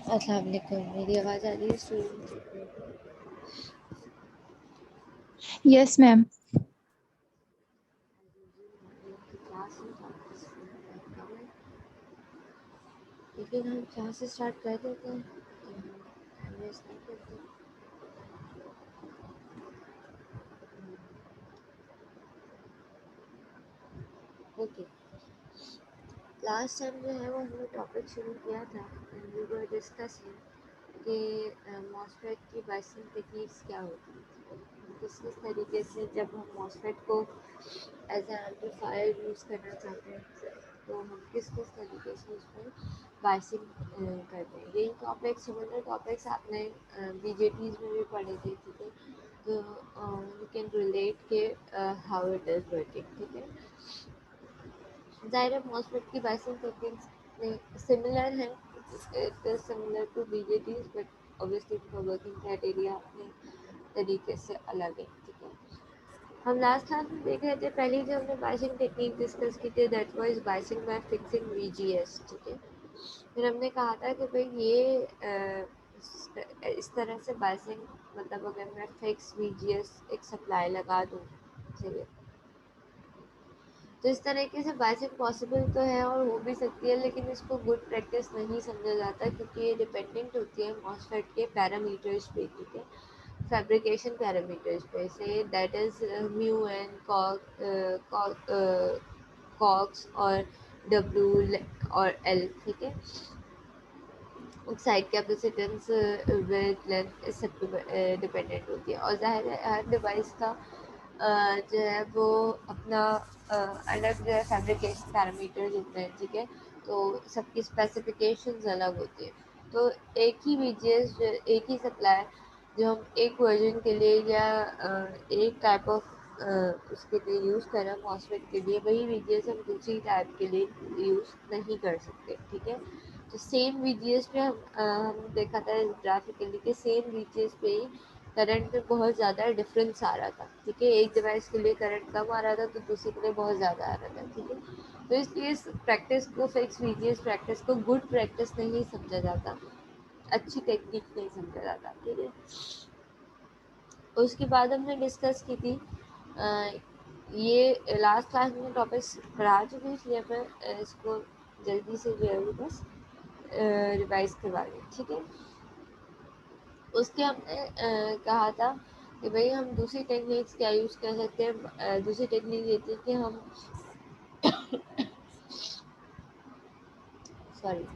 अस्सलाम वालेकुम, मेरी आवाज़ आ रही है स्टूडेंट? Yes ma'am. लेकिन हम क्लास से स्टार्ट कर देते हैं। हमने स्टार्ट करते हैं। ओके, लास्ट टाइम जो है वो हमने टॉपिक शुरू किया था एंड वी वर डिस्कसिंग कि मॉसफेट की बाइसिंग टेक्निक्स क्या होती है, किस किस तरीके से जब हम मॉसफेट को एज एन एम्पलीफायर यूज़ करना चाहते हैं तो हम किस किस तरीके से उसमें बाइसिंग करते हैं। यही टॉपिक सिमिलर टॉपिक्स आपने बीजेटीज में भी पढ़े थे, ठीक है? तो यू कैन रिलेट के हाउ इट इज़ वर्किंग, ठीक है? ज़ाहिर है मॉसफेट की बाइसिंग टेक्निक्स सिमिलर हैं, it is similar to BJTs but obviously उनका वर्किंग क्राइटेरिया अपने तरीके से अलग है, ठीक है? हम लास्ट क्लास में देख रहे थे, पहले जो हमने बाइसिंग टेक्निक डिस्कस की थी that was biasing by fixing VGS, ठीक है? फिर हमने कहा था कि भाई ये इस तरह से बाइसिंग, मतलब अगर मैं फिक्स वीजीएस एक सप्लाई लगा दूँ, ठीक है, तो इस तरीके से बाइसिंग पॉसिबल तो है और हो भी सकती है, लेकिन इसको गुड प्रैक्टिस नहीं समझा जाता क्योंकि ये डिपेंडेंट होती है मॉसफेट के पैरामीटर्स पे, ठीक है? फैब्रिकेशन पैरामीटर्स पे से that is mu and cox और डब्ल्यू और एल, ठीक है? साइड कैपेसिटेंस विड्थ लेंथ इस सब पे डिपेंडेंट होती है और जाहिर है हर डिवाइस का जो है वो अपना अलग जो है फैब्रिकेशन पैरामीटर्स होते हैं, ठीक है? तो सबकी स्पेसिफिकेशंस अलग होती है। तो एक ही वीजीएस, एक ही सप्लाई जो हम एक वर्जन के लिए या एक टाइप ऑफ उसके लिए यूज़ कर रहे हैं मॉसफेट के लिए, वही वीजीएस हम दूसरी टाइप के लिए यूज़ नहीं कर सकते, ठीक है? तो सेम वीजीएस पे हम देखा था ग्राफिकली कि सेम वीजीएस पे ही करंट में बहुत ज़्यादा डिफरेंस आ रहा था, ठीक है? एक डिवाइस के लिए करंट कम आ रहा था तो दूसरे के लिए बहुत ज़्यादा आ रहा था, ठीक है? तो इसलिए इस प्रैक्टिस को, फिक्स वीजीएस प्रैक्टिस को गुड प्रैक्टिस नहीं समझा जाता, अच्छी टेक्निक नहीं समझा जाता, ठीक है? उसके बाद हमने डिस्कस की थी ये लास्ट क्लास में टॉपिक्स पढ़ा चुकी हूँ, इसलिए मैं इसको जल्दी से जो है वो बस रिवाइज करवा रही हूँ, ठीक है? उसके हमने कहा था कि भाई हम दूसरी टेक्निक्स क्या यूज़ कर सकते हैं। दूसरी टेक्निक ये थी कि हम सॉरी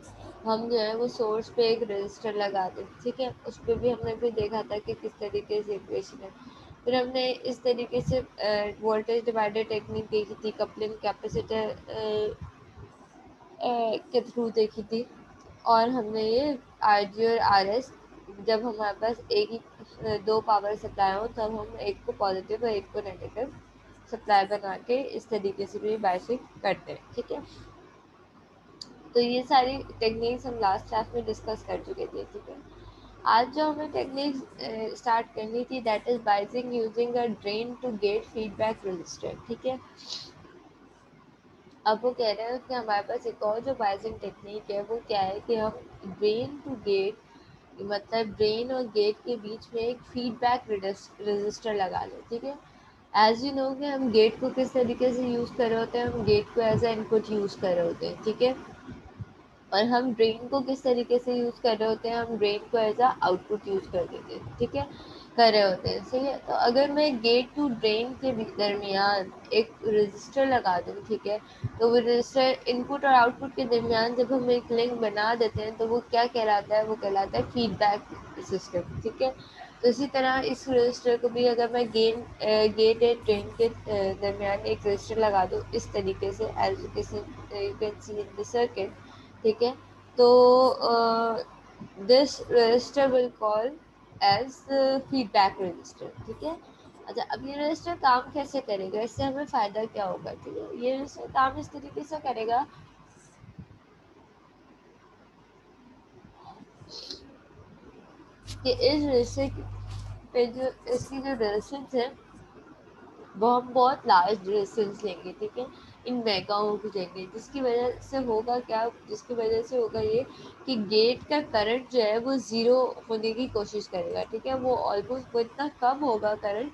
हम जो है वो सोर्स पे एक रजिस्टर लगाते थे, ठीक है? उस पर भी हमने भी देखा था कि किस तरीके से इक्वेशन है। फिर हमने इस तरीके से वोल्टेज डिवाइडर टेक्निक देखी थी, कपलिंग कैपेसिटर के थ्रू देखी थी, और हमने ये आर जी और आर एस, जब हमारे पास एक ही दो पावर सप्लाई हो तब हम एक को पॉजिटिव और एक को नेगेटिव सप्लाई बना के इस तरीके से भी बाइसिंग करते हैं, ठीक है? तो ये सारी टेक्निक्स हम लास्ट क्लास में डिस्कस कर चुके थे, ठीक है? आज जो हमें टेक्निक स्टार्ट करनी थी that is biasing using a drain to gate feedback register, ठीक है? अब वो कह रहे हैं कि हमारे पास एक और जो बाइसिंग टेक्निक है वो क्या है कि हम ड्रेन टू गेट, मतलब ड्रेन और गेट के बीच में एक फीडबैक रजिस्टर लगा लें, ठीक है? एज यू नो कि हम गेट को किस तरीके से यूज़ कर रहे होते हैं, हम गेट को एज ए इनपुट यूज़ कर रहे होते हैं, ठीक है? और हम ड्रेन को किस तरीके से यूज़ कर रहे होते हैं, हम ड्रेन को एज अ आउटपुट यूज़ कर देते हैं, ठीक है? कर रहे होते हैं, सही है? तो अगर मैं गेट टू ड्रेन के दरमियान एक रजिस्टर लगा दूँ, ठीक है? तो वो रजिस्टर इनपुट और आउटपुट के दरमियान जब हम एक लिंक बना देते हैं तो वो क्या कहलाता है, वो कहलाता है फीडबैक सिस्टम, ठीक है? तो इसी तरह इस रजिस्टर को भी अगर मैं गेट एंड ड्रेन के दरमियान एक रजिस्टर लगा दूँ इस तरीके से, as you can see in the circuit, ठीक है? तो this register will call as feedback register, ठीक है? अच्छा, अब ये रजिस्टर काम कैसे करेगा, इससे हमें फ़ायदा क्या होगा, ठीक है? ये रजिस्टर काम इस तरीके से करेगा कि इस रजिस्टर पे जो इसकी जो रेजिस्टेंस है वो हम बहुत लार्ज रेजिस्टेंस लेंगे, ठीक है? मेगाओं की जाएंगे, जिसकी वजह से होगा क्या, जिसकी वजह से होगा ये कि गेट का करंट जो है वो ज़ीरो होने की कोशिश करेगा, ठीक है। वो ऑलमोस्ट वो इतना कम होगा करंट,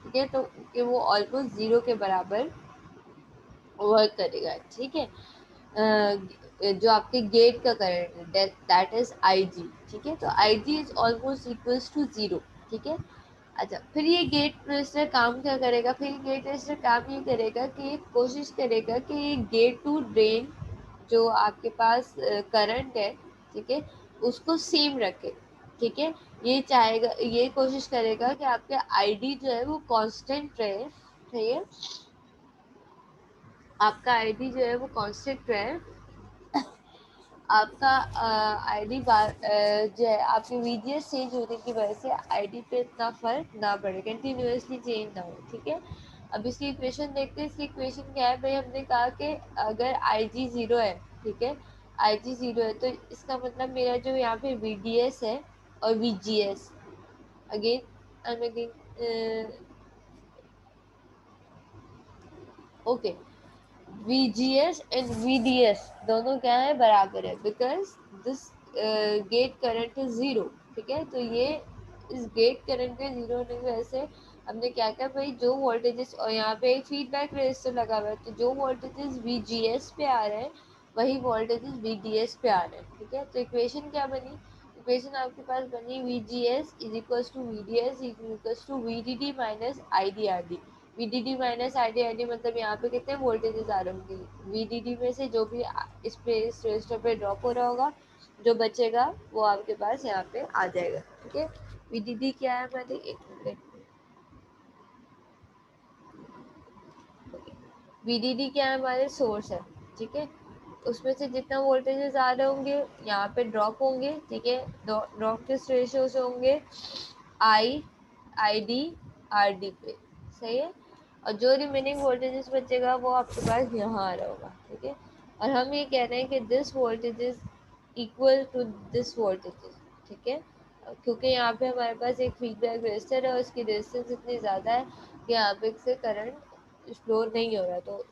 ठीक है, तो कि वो ऑलमोस्ट ज़ीरो के बराबर वर्क करेगा, ठीक है। जो आपके गेट का करंट है दैट इज आई जी, ठीक है। तो I G is almost equals to zero, ठीक है। अच्छा, फिर ये गेट रजिस्टर काम क्या करेगा, फिर गेट रजिस्टर काम ये करेगा कि ये कोशिश करेगा कि ये गेट टू ड्रेन जो आपके पास करंट है, ठीक है, उसको सेम रखे, ठीक है। ये चाहेगा, ये कोशिश करेगा कि आपके आईडी जो है वो कांस्टेंट रहे, ठीक है, आपका आईडी जो है वो कांस्टेंट रहे, आपका आईडी बार जो है आपके वीजीएस चेंज होने की वजह से आईडी पे इतना फर्क ना पड़े, कंटिन्यूअसली चेंज ना हो, ठीक है। अब इसकी इक्वेशन देखते हैं। इसकी इक्वेशन क्या है भाई, हमने कहा कि अगर आई जी ज़ीरो है, ठीक है, आई जी ज़ीरो है, तो इसका मतलब मेरा जो यहाँ पे वी डी एस है और V G S, again okay, VGS and VDS दोनों क्या है, बराबर है, because this gate current is zero, ठीक है। तो ये इस गेट करंट के ज़ीरो होने की वजह से हमने क्या किया भाई, जो वोल्टेजेस, और यहाँ पे एक फीडबैक रेजिस्टर लगा हुआ है, तो जो वोल्टेजेस VGS पे आ रहे हैं वही वोल्टेजेस VDS पे आ रहे हैं, ठीक है। तो इक्वेशन क्या बनी, इक्वेशन आपके पास बनी VGS is equals to VDS is equals to VDD minus IDRD। VDD minus IDRD मतलब यहाँ पे कितने वोल्टेजेस आ रहे होंगे, VDD में से जो भी इस पे इस रजिस्टर पे ड्रॉप हो रहा होगा, जो बचेगा वो आपके पास यहाँ पे आ जाएगा, ठीक है। VDD क्या है हमारे, एक मिनट, VDD क्या है, हमारे सोर्स है, ठीक है। उसमें से जितना वोल्टेजेस आ रहे होंगे यहाँ पे ड्रॉप होंगे, ठीक है। ड्रॉप किस रेशियो से होंगे, आई आई डी आर डी पे, सही है। और जो रिमेनिंग वोल्टेजेस बचेगा वो आपके पास यहाँ आ रहा होगा, ठीक है। और हम ये कह रहे हैं कि this voltage is equal to this voltages, ठीक है, क्योंकि यहाँ पे हमारे पास एक फीडबैक रेजिस्टर है और उसकी रेजिस्टेंस इतनी ज़्यादा है कि यहाँ पे से करंट फ्लो नहीं हो रहा। तो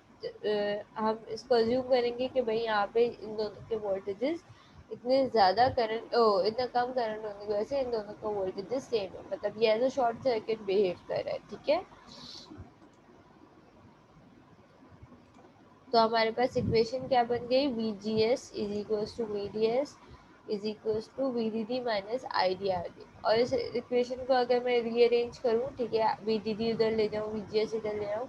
हम इसको अज्यूम करेंगे कि भाई यहाँ पे इन दोनों के वोल्टेजेस इतने ज़्यादा करंट इतना कम करंट होने की वजह से इन दोनों का वोल्टेजेस सेम है, मतलब ये as a short circuit behave कर रहा है, ठीक है। तो हमारे पास इक्वेशन क्या बन गई, V G S is equals to V D S is equals to V D D minus I D R D. और इस इक्वेशन को अगर मैं रीअरेंज करूँ, ठीक है, वी डी डी उधर ले जाऊँ, वी जी एस इधर ले आऊँ,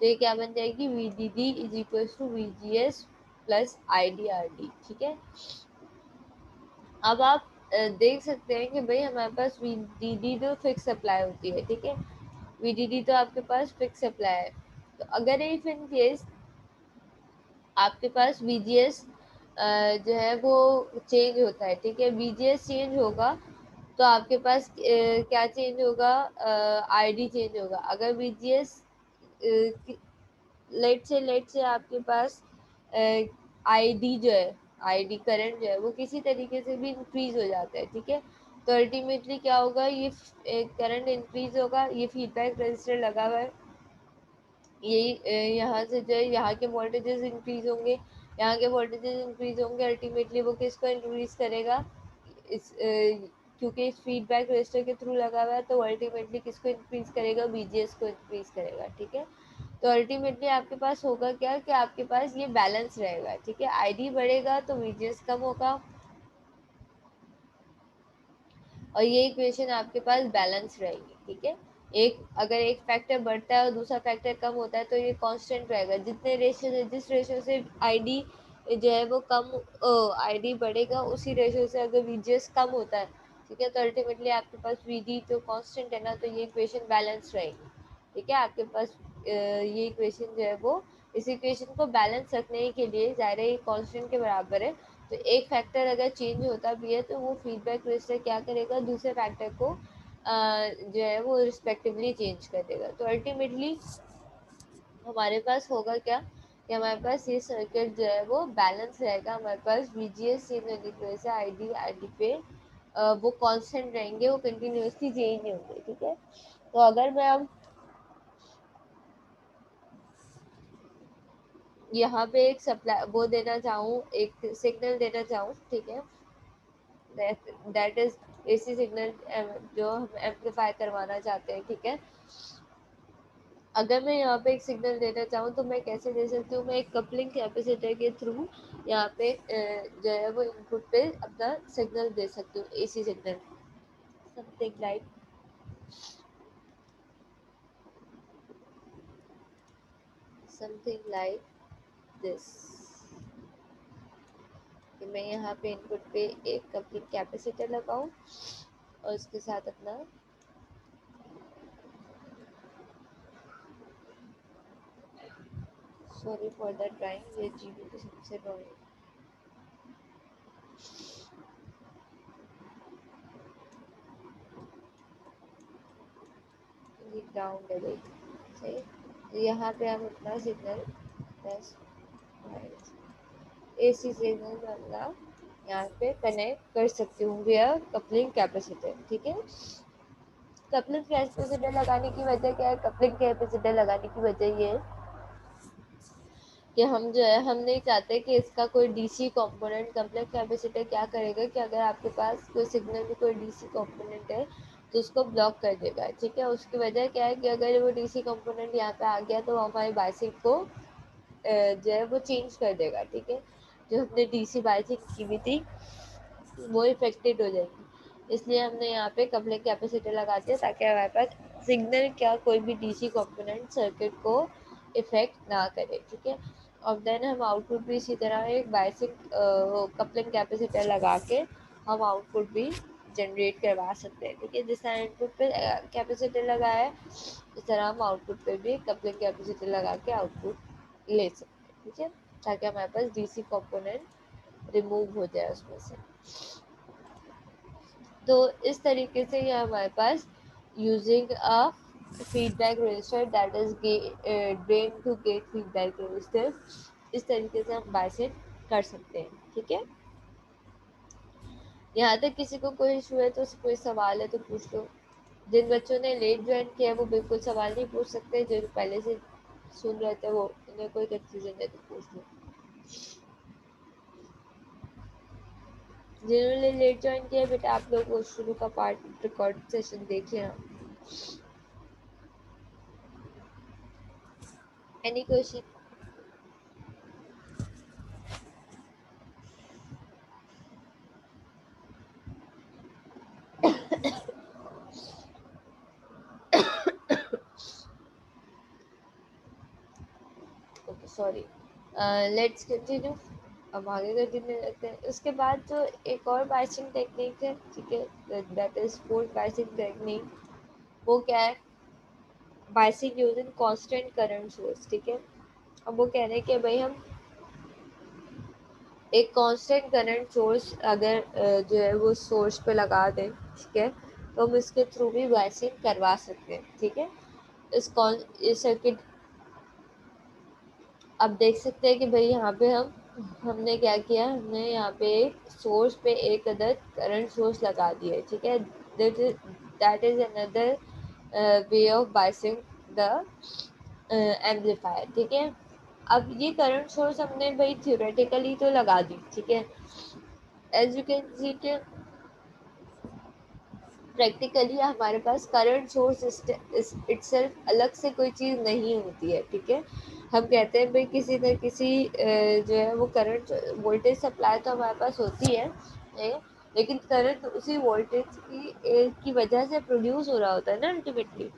तो ये क्या बन जाएगी, V D D is equals to V G S plus I D R D, ठीक है। अब आप देख सकते हैं कि भाई हमारे पास वी डी डी तो फिक्स सप्लाई होती है, ठीक है, वी डी डी तो आपके पास फिक्स सप्लाई है। तो अगर इफ इन केस आपके पास VGS जो है वो चेंज होता है, ठीक है, VGS चेंज होगा तो आपके पास क्या चेंज होगा, आईडी चेंज होगा। अगर VGS लेट से आपके पास आईडी जो है, आईडी करंट जो है वो किसी तरीके से भी इंक्रीज हो जाता है, ठीक है, तो अल्टीमेटली क्या होगा, ये करंट इंक्रीज होगा, ये फीडबैक रजिस्टर लगा हुआ है, यही यहाँ से जो है यहाँ के वोल्टेजेस इंक्रीज होंगे, यहाँ के वोल्टेजेस इंक्रीज होंगे, अल्टीमेटली वो किसको इंक्रीज करेगा, इस क्योंकि इस फीडबैक रजिस्टर के थ्रू लगा हुआ है, तो अल्टीमेटली किसको इंक्रीज करेगा, VGS को इंक्रीज करेगा, ठीक है। तो अल्टीमेटली आपके पास होगा क्या कि आपके पास ये बैलेंस रहेगा, ठीक है, आईडी बढ़ेगा तो VGS कम होगा, और ये इक्वेशन आपके पास बैलेंस रहेगी, ठीक है। एक अगर एक फैक्टर बढ़ता है और दूसरा फैक्टर कम होता है तो ये कांस्टेंट रहेगा, जितने रेशियो से जिस रेशियो से आईडी जो है वो कम आईडी बढ़ेगा उसी रेशियो से अगर VGS कम होता है, ठीक है, तो अल्टीमेटली आपके पास VD तो कांस्टेंट है ना, तो ये इक्वेशन बैलेंस रहेगी, ठीक है। आपके पास ये इक्वेशन जो है वो, इस इक्वेशन को बैलेंस रखने के लिए ज़ाहिर है ये कांस्टेंट के बराबर है, तो एक फैक्टर अगर चेंज होता भी है तो वो फीडबैक रजिस्टर क्या करेगा, दूसरे फैक्टर को जो है वो रिस्पेक्टिवली चेंज कर देगा। तो अल्टीमेटली हमारे पास होगा क्या कि हमारे पास ये सर्किट जो है वो बैलेंस रहेगा, हमारे पास VGS चेंज होने की वजह से आईडी पे वो कांस्टेंट रहेंगे, वो कंटिन्यूसली चेंज नहीं होंगे, ठीक है। तो अगर मैं अब यहाँ पे एक सप्लाई वो देना चाहूँ, एक सिग्नल देना चाहूँ, ठीक है, दैट इज एसी सिग्नल जो हम एम्पलीफाई करवाना चाहते हैं, ठीक है। अगर मैं यहाँ पे एक सिग्नल देना चाहूँ तो मैं कैसे दे सकती हूँ, मैं एक कपलिंग कैपेसिटर के थ्रू यहाँ पे जो है वो इनपुट पे अपना सिग्नल दे सकती हूँ, AC signal, something like this, कि मैं यहाँ पे इनपुट पे एक कपलिंग कैपेसिटर लगाऊं और उसके साथ अपना सॉरी फॉर द ड्राइंग, ये जीबी की सबसे ड्राइंग ग्राउंड है सही। तो यहाँ पे हम अपना सिग्नल प्लस एसी सिग्नल में अपना यहाँ पे कनेक्ट कर सकती हूँ विया कपलिंग कैपेसिटर, ठीक है। कपलिंग कैपेसिटर लगाने की वजह क्या है, कपलिंग कैपेसिटर लगाने की वजह ये है कि हम जो है हम नहीं चाहते कि इसका कोई डीसी कंपोनेंट, कपलिंग कैपेसिटर क्या करेगा कि अगर आपके पास कोई सिग्नल में कोई डीसी कंपोनेंट है तो उसको ब्लॉक कर देगा, ठीक है। उसकी वजह क्या है कि अगर वो डीसी कंपोनेंट यहाँ पे आ गया तो हमारी बाइसिंग को जो है वो चेंज कर देगा, ठीक है। जो हमने डीसी बाइसिंग की हुई थी वो इफेक्टेड हो जाएगी, इसलिए हमने यहाँ पे कपलिंग कैपेसिटर लगा दिया ताकि हमारे पास सिग्नल क्या कोई भी डीसी कंपोनेंट सर्किट को इफेक्ट ना करे, ठीक है। और देन हम आउटपुट भी इसी तरह एक बाइसिंग कपलिंग कैपेसिटर लगा के हम आउटपुट भी जनरेट करवा सकते हैं, ठीक है। जिस तरह इनपुट पे कैपेसिटर लगाया है इस तरह हम आउटपुट पे भी कपलिंग कैपेसिटर लगा के आउटपुट ले सकते हैं, ठीक है, ताकि हमारे पास डीसी कंपोनेंट रिमूव हो जाए उसमें से। तो इस तरीके से ये हमारे पास using a feedback resistor that is drain to gate feedback resistor, इस तरीके से हम बाइसेट कर सकते हैं, ठीक है। यहाँ तक किसी को कोई इशू है तो कोई सवाल है तो पूछ लो। जिन बच्चों ने लेट ज्वाइन किया है वो बिल्कुल सवाल नहीं पूछ सकते, जो पहले से सुन रहे थे वो उन्हें कोई कंफ्यूजन है तो पूछ लो। जिन्होंने लेट ज्वाइन किया बेटा आप लोग वो शुरू का पार्ट रिकॉर्ड सेशन देखिए ना। Any question? Okay sorry, let's continue. अब आगे कंटिन्यू करते हैं। उसके बाद जो एक और बाइसिंग टेक्निक है, ठीक है, that is force biasing technique. वो क्या है, biasing using constant current source, ठीक है। अब वो कह रहे हैं कि भाई हम एक कांस्टेंट करंट सोर्स अगर जो है वो सोर्स पे लगा दें, ठीक है, तो हम इसके थ्रू भी बाइसिंग करवा सकते हैं, ठीक है। इस सर्किट अब देख सकते हैं कि भाई यहाँ पे हमने क्या किया, हमने यहाँ पे एक सोर्स पे एक अदर करंट सोर्स लगा दिया है, ठीक है। That is another way of biasing the amplifier, ठीक है। अब ये करंट सोर्स हमने भाई थ्योरेटिकली तो लगा दी, ठीक है। एज यू कैन सी के प्रैक्टिकली हमारे पास करंट सोर्स इटसेल्फ अलग से कोई चीज़ नहीं होती है, ठीक है। हम कहते हैं भाई किसी न किसी जो है वो करंट वोल्टेज सप्लाई तो हमारे पास होती है, लेकिन करंट उसी वोल्टेज की वजह से प्रोड्यूस हो रहा होता है ना अल्टीमेटली।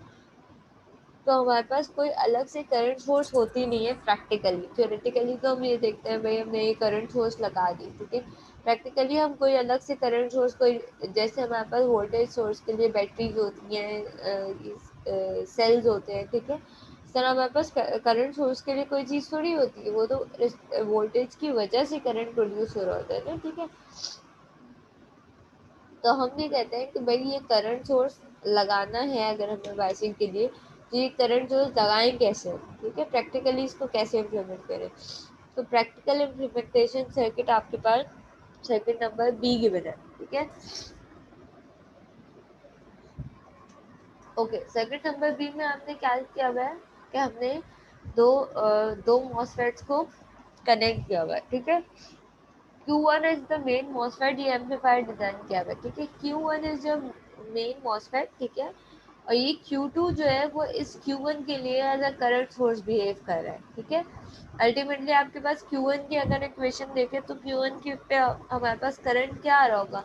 तो हमारे पास कोई अलग से करंट सोर्स होती नहीं है प्रैक्टिकली। थ्योरेटिकली तो हम ये देखते हैं भाई हमने ये करंट सोर्स लगा दी, ठीक है। प्रैक्टिकली हम कोई अलग से करंट सोर्स कोई, जैसे हमारे पास वोल्टेज सोर्स के लिए बैटरीज होती हैं, सेल्स होते हैं, ठीक है। इस तरह हमारे पास करंट सोर्स के लिए कोई चीज़ थोड़ी होती है, वो तो वोल्टेज की वजह से करंट प्रोड्यूस हो रहा होता है ना, ठीक है। तो हम ये कहते हैं कि भाई ये करंट सोर्स लगाना है अगर हमें बाइसिंग के लिए, तो ये करंट सोर्स लगाएं कैसे, ठीक है, प्रैक्टिकली इसको कैसे इम्प्लीमेंट करें। तो प्रैक्टिकल इम्प्लीमेंटेशन सर्किट आपके पास सर्किट नंबर बी गिवन है, ठीक है। ओके, सर्किट नंबर बी में हमने क्या किया हुआ है कि हमने दो मॉसफेट्स को कनेक्ट किया हुआ है, ठीक है। Q1 is the main MOSFET, ये एम्पलीफायर डिजाइन किया हुआ है, ठीक है। Q1 is the main MOSFET, ठीक है। और ये Q2 जो है वो इस Q1 के लिए as a current source behave कर रहा है, ठीक है। अल्टीमेटली आपके पास Q1 की अगर इक्वेशन देखें तो Q1 के पे हमारे पास करंट क्या आ रहा होगा,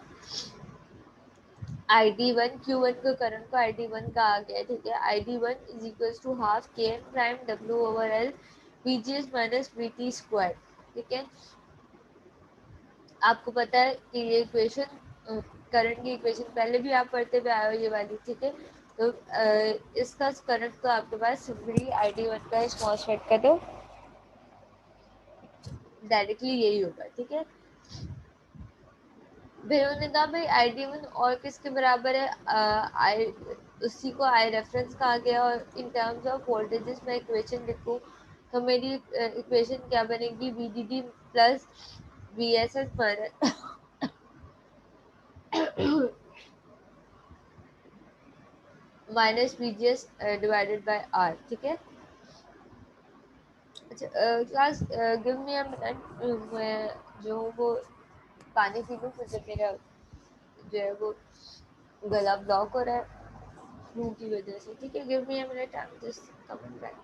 ID1, Q1 को करंट को ID1 कहा गया है, ठीक है। ID1 is equals to half Kn prime W over L VGS minus VT square, ठीक है। आपको पता है कि ये इक्वेशन करंट की इक्वेशन पहले भी आप पढ़ते हुए आए हो ये वाली, ठीक है। तो इसका करंट तो आपके पास सिंपली ID1 का इस मॉसफेट का तो डायरेक्टली यही होगा, ठीक है। भेरोनिका भाई ID1 और किसके बराबर है, आई उसी को आई रेफरेंस कहा गया। और इन टर्म्स ऑफ वोल्टेजेस मैं इक्वेशन लिखूं तो मेरी इक्वेशन क्या बनेगी, VDD plus VSS minus VGS divided by R, ठीक है। अच्छा class give me a minute, मैं जो वो पानी पी लूँ, मुझे मेरा जो है वो गला ब्लॉक हो रहा है फ्लू की वजह से, ठीक है। Give me a minute, I am just coming back.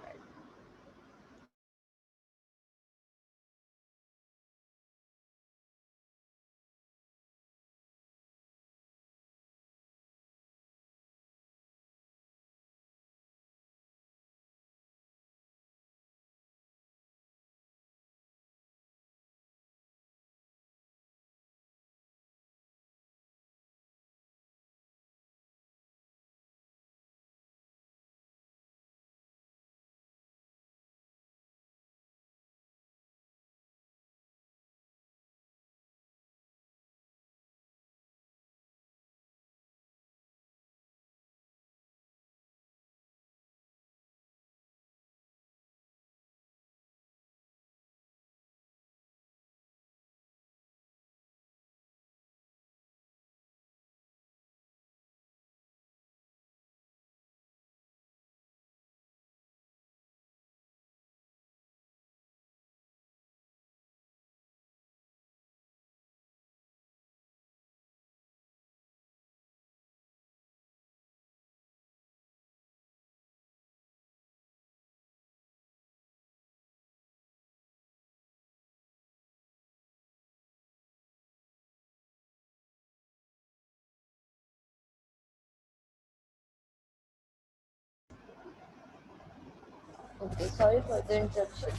Okay, sorry for the interruption.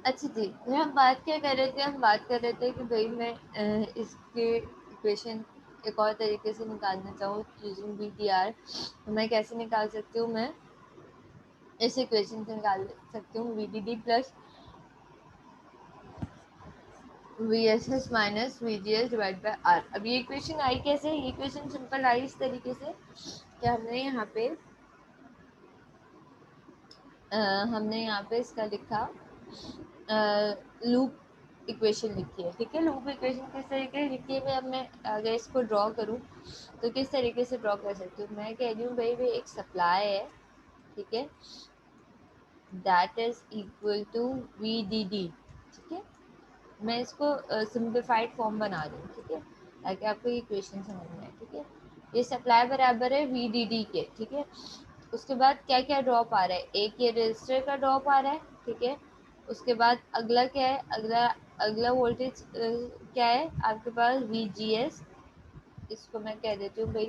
अच्छा जी, हम बात क्या कर रहे थे, हम बात कर रहे थे कि भाई मैं इसके इक्वेशन एक और तरीके से निकालना चाहूँ यूजिंग VTR, तो मैं कैसे निकाल सकती हूँ, मैं इस इक्वेशन से निकाल सकती हूँ VDD plus VSS minus VGS divide by R। अब ये इक्वेशन आई कैसे, ये इक्वेशन सिंपल आई इस तरीके से कि हमने यहाँ पे इसका लिखा लूप इक्वेशन लिखी है, ठीक है। लूप इक्वेशन किस तरीके से लिखी है, मैं अगर इसको ड्रॉ करूँ तो किस तरीके से ड्रॉ कर सकती हूँ। मैं कह रही हूँ भाई एक सप्लाई है, ठीक है, that is equal to VDD, ठीक है। मैं इसको सिंप्लीफाइड फॉर्म बना रही हूँ, ठीक है, ताकि आपको ये इक्वेशन समझ में आए, ठीक है। ये सप्लाई बराबर है VDD के, ठीक है। उसके बाद क्या क्या ड्रॉप आ रहा है, एक ये रजिस्टर का ड्रॉप आ रहा है, ठीक है। उसके बाद अगला क्या है, अगला अगला वोल्टेज क्या है आपके पास, VGS। इसको मैं कह देती हूँ भाई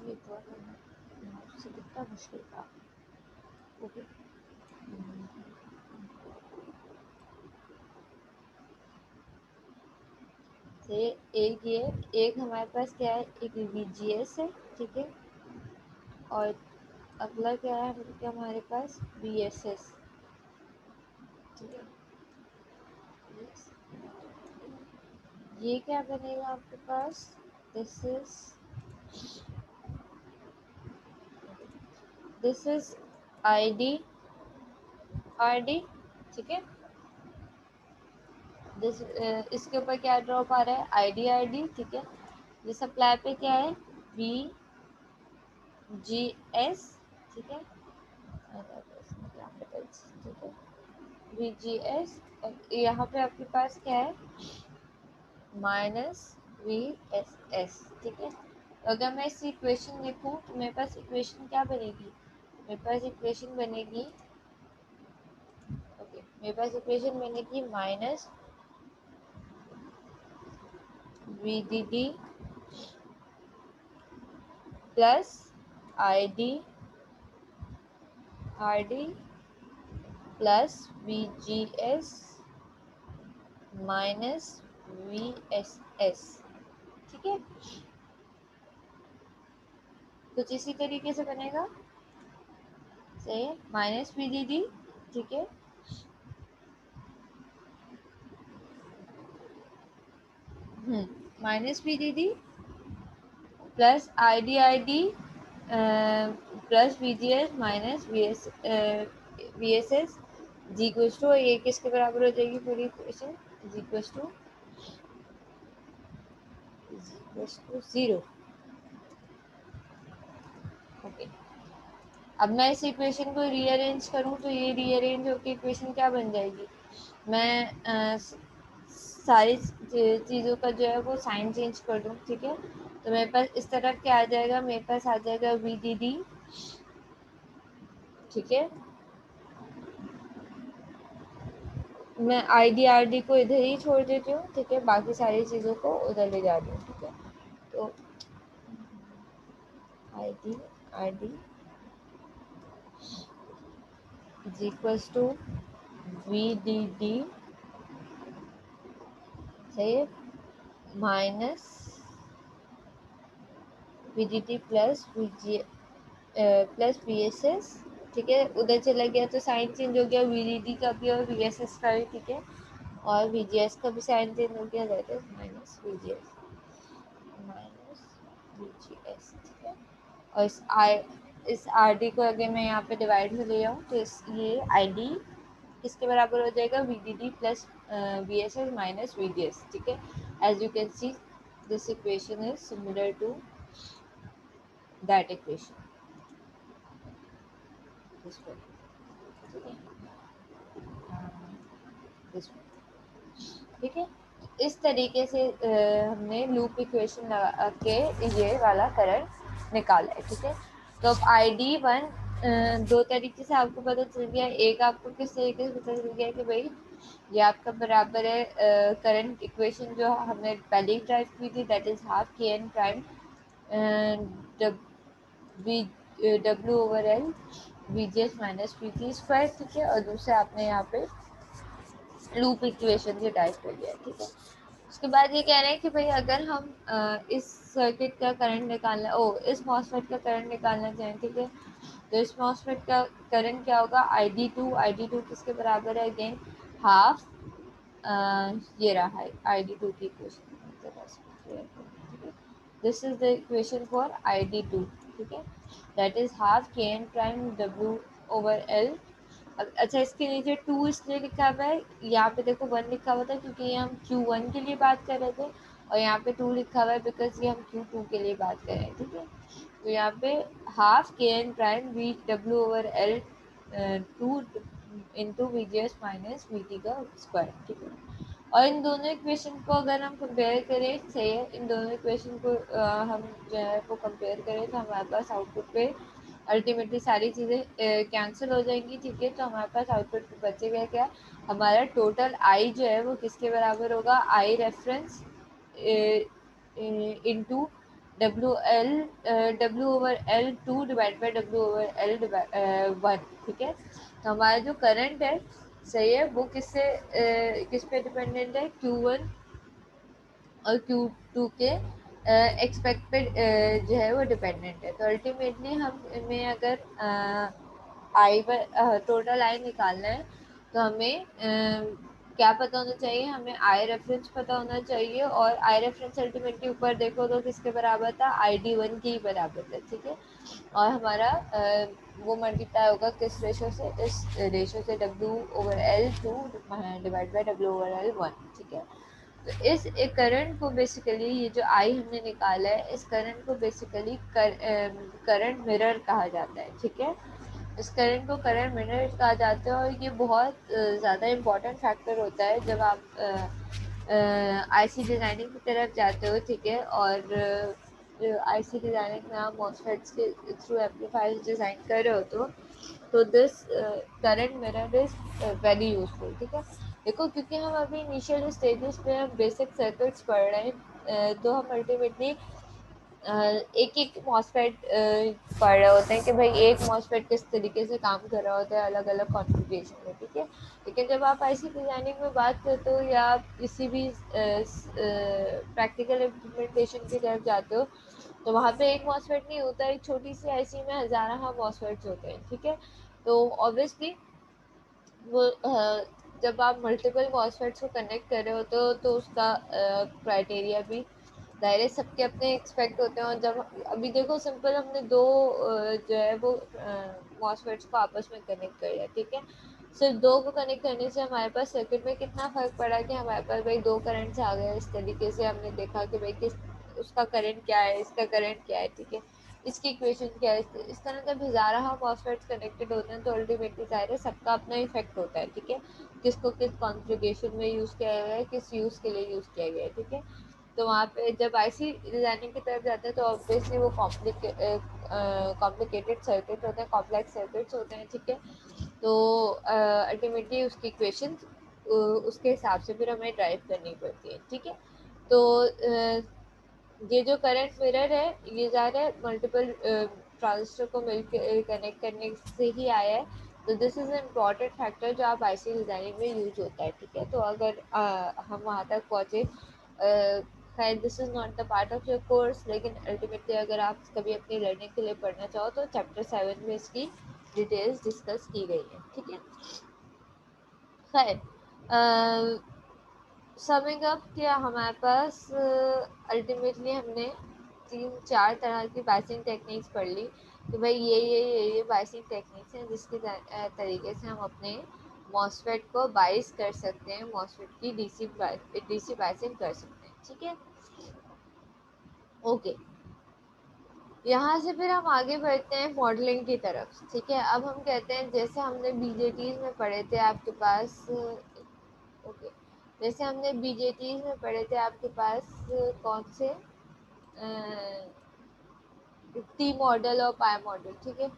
ये तो से कितना मुश्किल था, ओके। से एक ये, एक हमारे पास क्या है, एक VGS है, ठीक है। और अगला क्या है क्या हमारे पास, VSS, ठीक है। ये क्या बनेगा आपके पास, दिस इज ID RD, ठीक है। दिस इसके ऊपर क्या ड्रॉप आ रहा है, ID RD, ठीक है। ये सप्लाई पे क्या है, VGS, ठीक है, कैपिटल्स, ठीक है, VGS। और यहाँ पे आपके पास क्या है, माइनस VSS, ठीक है। तो अगर मैं इस इक्वेशन लिखूँ तो मेरे पास इक्वेशन क्या बनेगी, मेरे पास इक्वेशन बनेगी, ओके, मेरे पास इक्वेशन बनेगी minus VDD plus ID RD plus VGS minus VSS, ठीक है। कुछ इसी तरीके से बनेगा, सही है, माइनस VDD, ठीक है, minus VDD plus ID plus VGS minus VSS G equals to, ये किसके बराबर हो जाएगी पूरी equation, G equals to 0। Okay, अब मैं इस इक्वेशन को रीअरेंज करूं तो ये रीअरेंज होकर इक्वेशन क्या बन जाएगी, मैं सारी चीज़ों का जो है वो साइन चेंज कर दूं, ठीक है। तो मेरे पास इस तरफ क्या आ जाएगा, मेरे पास आ जाएगा VDD, ठीक है, मैं ID RD को इधर ही छोड़ देती हूँ, ठीक है, बाकी सारी चीज़ों को उधर ले जाती हूँ, ठीक है। तो ID RD is equals to VDD, सही है, minus VDD plus VG plus VSS, ठीक है, उधर चला गया तो साइन चेंज हो गया VDD का भी और VSS का भी, ठीक है, और VGS का भी साइन चेंज हो गया, that is minus VGS minus VGS, ठीक है। और इस RD को अगर मैं यहाँ पे डिवाइड में ले जाऊँ तो ये ID किसके बराबर हो जाएगा, VDD plus VSS minus VGS, ठीक है। As you can see this equation is similar to that equation, this one, ठीक है, दिस वन, ठीक है। इस तरीके से हमने लूप इक्वेशन लगा के ये वाला करंट निकाला है, ठीक है। तो अब ID1 दो तरीके से आपको पता चल गया, एक आपको किस तरीके से पता चल गया कि भाई ये आपका बराबर है करंट इक्वेशन जो हमने पहले ही ड्राइव की थी, that is half KN prime W over L VGS minus VT square, ठीक है। और दूसरा आपने यहाँ पे लूप इक्वेशन से टाइप कर लिया, ठीक है। उसके बाद ये कह रहे हैं कि भाई अगर हम इस सर्किट का करंट निकालना, इस मॉसफेट का करंट निकालना चाहें, ठीक है, तो इस मॉसफेट का करंट क्या होगा, ID2 किसके बराबर है, अगेन हाफ, ये रहा है ID2 की equation, this is the equation for ID2, ठीक है, that is half KN prime W over L। अच्छा, इसके नीचे 2 इसलिए लिखा हुआ है, यहाँ पे देखो 1 लिखा हुआ था क्योंकि ये हम Q1 के लिए बात कर रहे थे, और यहाँ पे 2 लिखा हुआ है बिकॉज ये हम Q2 के लिए बात कर रहे हैं, ठीक है। तो यहाँ पे half KN prime V W over L 2 into VGS minus VT का स्क्वायर, ठीक है। और इन दोनों इक्वेशन को अगर हम कंपेयर करें, सही है, इन दोनों इक्वेशन को हम जो है वो कंपेयर करें तो हमारे पास आउटपुट पे अल्टीमेटली सारी चीज़ें कैंसिल हो जाएंगी, ठीक है। तो हमारे पास आउटपुट पे बचेगा क्या, हमारा टोटल आई जो है वो किसके बराबर होगा, आई reference into W over L two divide by W over L 1, ठीक है। तो हमारा जो करंट है, सही है, वो किस पे डिपेंडेंट है, Q1 और Q2 के एक्सपेक्टेड जो है वो डिपेंडेंट है। तो अल्टीमेटली हम इनमें अगर आई टोटल आई निकालना है तो हमें क्या पता होना चाहिए, हमें आई रेफरेंस पता होना चाहिए, और आई रेफरेंस अल्टीमेटली ऊपर देखो तो किसके बराबर था, ID1 के ही बराबर था, ठीक है। और हमारा वो मल्टीप्लाई होगा किस रेशो से, इस रेशो से W over L 2 divide by W over L 1, ठीक है। तो इस करंट को बेसिकली, ये जो आई हमने निकाला है, इस करंट को बेसिकली करंट मिरर कहा जाता है, ठीक है। इस करंट को करंट मिरर कहा जाता है, और ये बहुत ज़्यादा इम्पोर्टेंट फैक्टर होता है जब आप आईसी डिज़ाइनिंग की तरफ जाते हो, ठीक है। और आईसी डिज़ाइनिंग में आप मॉसफेट्स के थ्रू एम्पलीफायर्स डिज़ाइन कर रहे हो, तो this current mirror is very useful, ठीक है। देखो, क्योंकि हम अभी इनिशियल स्टेजेस पे हम बेसिक सर्किट्स पढ़ रहे हैं, तो हम अल्टीमेटली एक एक मॉसफेट पढ़ रहे होते हैं कि भाई एक मॉसफेट किस तरीके से काम कर रहा होता है अलग अलग कॉन्फ़िगरेशन में, ठीक है। लेकिन जब आप आईसी डिज़ाइनिंग में बात करते हो या आप किसी भी प्रैक्टिकल इम्प्लीमेंटेशन की तरफ जाते हो, तो वहाँ पे एक मॉसफेट नहीं होता, एक छोटी सी आईसी में हज़ारा मॉसफेट्स होते हैं, ठीक है। तो ऑब्वियसली वो जब आप मल्टीपल मॉसफेट्स को कनेक्ट कर रहे होते हो, तो उसका क्राइटेरिया भी दायरे सबके अपने एक्सपेक्ट होते हैं। और जब अभी देखो, सिंपल हमने दो जो है वो मॉसफेट्स को आपस में कनेक्ट कर लिया, ठीक है। सिर्फ दो को कनेक्ट करने से हमारे पास सर्किट में कितना फ़र्क पड़ा कि हमारे पास भाई दो करंट्स आ गए। इस तरीके से हमने देखा कि भाई किस उसका करंट क्या है, इसका करंट क्या है, ठीक है, इसकी इक्वेशन क्या है। इस तरह जब हज़ारा मॉसफेट्स कनेक्टेड होते हैं, तो अल्टीमेटली ज़ाहिर है सबका अपना इफेक्ट होता है, ठीक है। किसको किस कॉन्फ़िगरेशन में यूज़ किया गया है, किस यूज़ के लिए यूज़ किया गया है, ठीक है। तो वहाँ पे जब आईसी डिज़ाइनिंग की तरफ जाते हैं, तो ऑब्वियसली वो कॉम्प्लिकेटेड सर्किट होते हैं, कॉम्प्लेक्स सर्किट्स होते हैं, ठीक है। तो अल्टीमेटली उसकी इक्वेशन उसके हिसाब से फिर हमें ड्राइव करनी पड़ती है, ठीक है। तो ये जो करंट मिरर है, ये ज़्यादा मल्टीपल ट्रांजिस्टर को मिलकर कनेक्ट करने से ही आया है। तो this is an important factor जो आप आईसी डिज़ाइनिंग में यूज होता है, ठीक है। तो अगर हम वहाँ तक पहुँचे, खैर this is not the part of your course, लेकिन अल्टीमेटली अगर आप कभी अपनी लर्निंग के लिए पढ़ना चाहो, तो चैप्टर 7 में इसकी डिटेल्स डिस्कस की गई है, ठीक है। खैर, समिंग अप किया, हमारे पास अल्टीमेटली हमने 3-4 तरह की बाइसिंग टेक्निक्स पढ़ ली कि भाई ये बाइसिंग टेक्निक्स हैं जिसके तरीके से हम अपने मॉसफेट को बाइस कर सकते हैं, मॉसफेट की डीसी बाइसिंग कर सकते हैं, ठीक है। ओके, यहाँ से फिर हम आगे बढ़ते हैं मॉडलिंग की तरफ, ठीक है। अब हम कहते हैं, जैसे हमने बीजेटीज में पढ़े थे आपके पास, ओके, जैसे हमने बीजेटीज में पढ़े थे आपके पास कौन से टी मॉडल और पाई मॉडल, ठीक है।